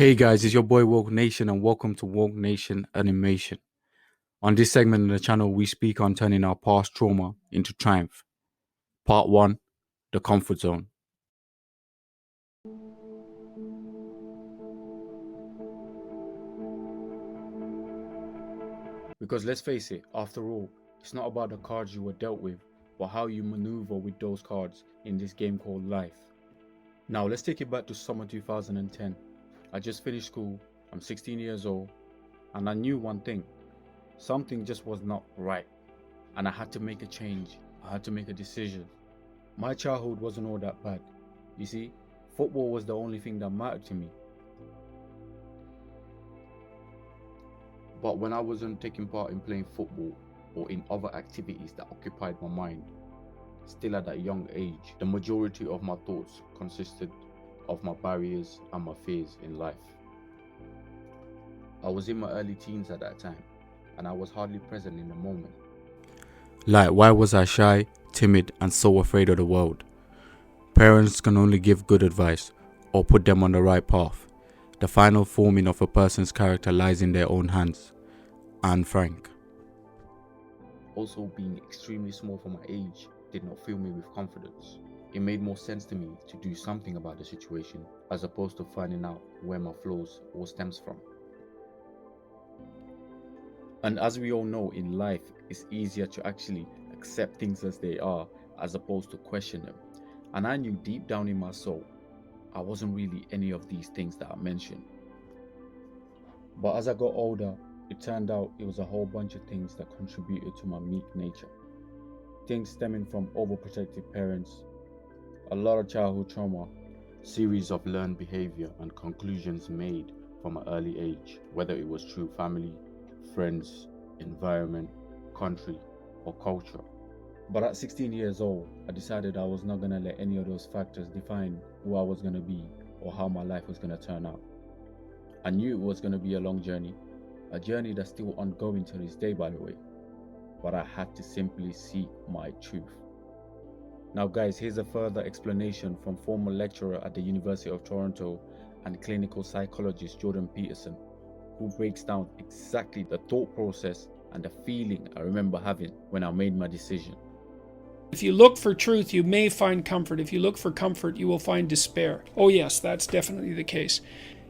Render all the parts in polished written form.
Hey guys, it's your boy Woke Nation and welcome to Woke Nation Animation. On this segment of the channel, we speak on turning our past trauma into triumph. Part 1, the comfort zone. Because let's face it, after all, it's not about the cards you were dealt with, but how you maneuver with those cards in this game called life. Now let's take it back to summer 2010. I just finished school, I'm 16 years old, and I knew one thing. Something just was not right, and I had to make a change. I had to make a decision. My childhood wasn't all that bad. You see, football was the only thing that mattered to me. But when I wasn't taking part in playing football or in other activities that occupied my mind, still at that young age, the majority of my thoughts consisted of my barriers and my fears in life. I was in my early teens at that time, and I was hardly present in the moment. Like, why was I shy, timid, and so afraid of the world? Parents can only give good advice or put them on the right path. The final forming of a person's character lies in their own hands. Anne Frank. Also, being extremely small for my age did not fill me with confidence. It made more sense to me to do something about the situation as opposed to finding out where my flaws all stems from. And as we all know, in life, it's easier to actually accept things as they are as opposed to question them. And I knew deep down in my soul, I wasn't really any of these things that I mentioned. But as I got older, it turned out it was a whole bunch of things that contributed to my meek nature. Things stemming from overprotective parents, a lot of childhood trauma, series of learned behavior and conclusions made from an early age, whether it was through family, friends, environment, country, or culture. But at 16 years old, I decided I was not going to let any of those factors define who I was going to be or how my life was going to turn out. I knew it was going to be a long journey, a journey that's still ongoing to this day, by the way. But I had to simply seek my truth. Now guys, here's a further explanation from former lecturer at the University of Toronto and clinical psychologist Jordan Peterson, who breaks down exactly the thought process and the feeling I remember having when I made my decision. If you look for truth, you may find comfort. If you look for comfort, you will find despair. Oh yes, that's definitely the case.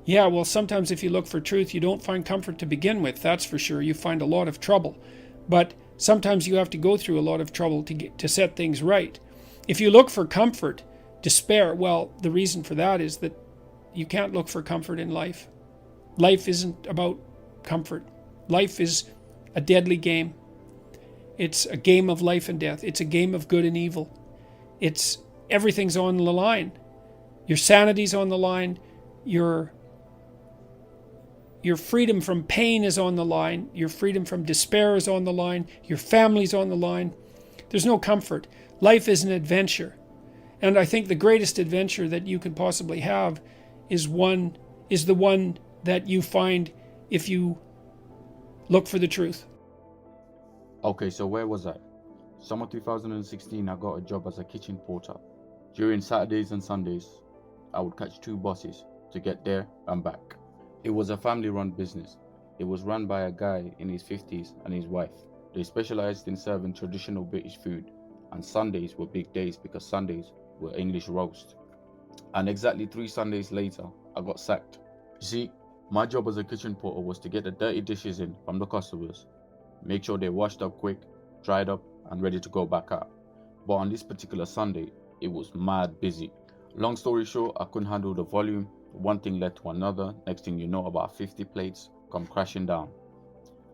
Yeah, well, sometimes if you look for truth, you don't find comfort to begin with, that's for sure. You find a lot of trouble. But sometimes you have to go through a lot of trouble to set things right. If you look for comfort, despair, well, the reason for that is that you can't look for comfort in life. Life isn't about comfort. Life is a deadly game. It's a game of life and death. It's a game of good and evil. Everything's on the line. Your sanity's on the line. Your freedom from pain is on the line. Your freedom from despair is on the line. Your family's on the line. There's no comfort. Life is an adventure. And I think the greatest adventure that you can possibly have is the one that you find if you look for the truth. Okay, so where was I? Summer 2016, I got a job as a kitchen porter. During Saturdays and Sundays, I would catch 2 buses to get there and back. It was a family-run business. It was run by a guy in his 50s and his wife. They specialized in serving traditional British food, and Sundays were big days because Sundays were English roast. And exactly 3 Sundays later, I got sacked. You see, my job as a kitchen porter was to get the dirty dishes in from the customers, make sure they're washed up quick, dried up, and ready to go back out. But on this particular Sunday, it was mad busy. Long story short, I couldn't handle the volume. One thing led to another. Next thing you know, about 50 plates come crashing down.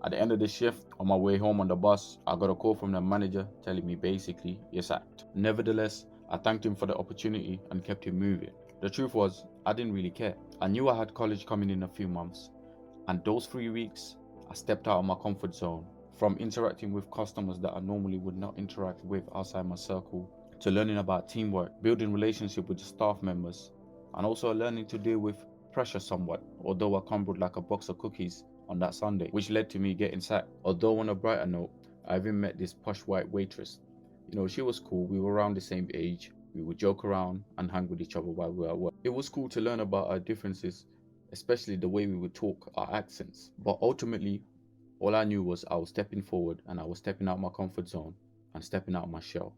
At the end of the shift, on my way home on the bus, I got a call from the manager telling me basically, you're sacked. Nevertheless, I thanked him for the opportunity and kept him moving. The truth was, I didn't really care. I knew I had college coming in a few months, and those 3 weeks, I stepped out of my comfort zone, from interacting with customers that I normally would not interact with outside my circle, to learning about teamwork, building relationship with the staff members, and also learning to deal with pressure somewhat, although I crumbled like a box of cookies on that Sunday, which led to me getting sacked. Although on a brighter note, I even met this posh white waitress. She was cool, we were around the same age, we would joke around and hang with each other while we were at work. It was cool to learn about our differences especially the way we would talk, our accents. But ultimately, all I knew was I was stepping forward and I was stepping out my comfort zone and stepping out my shell.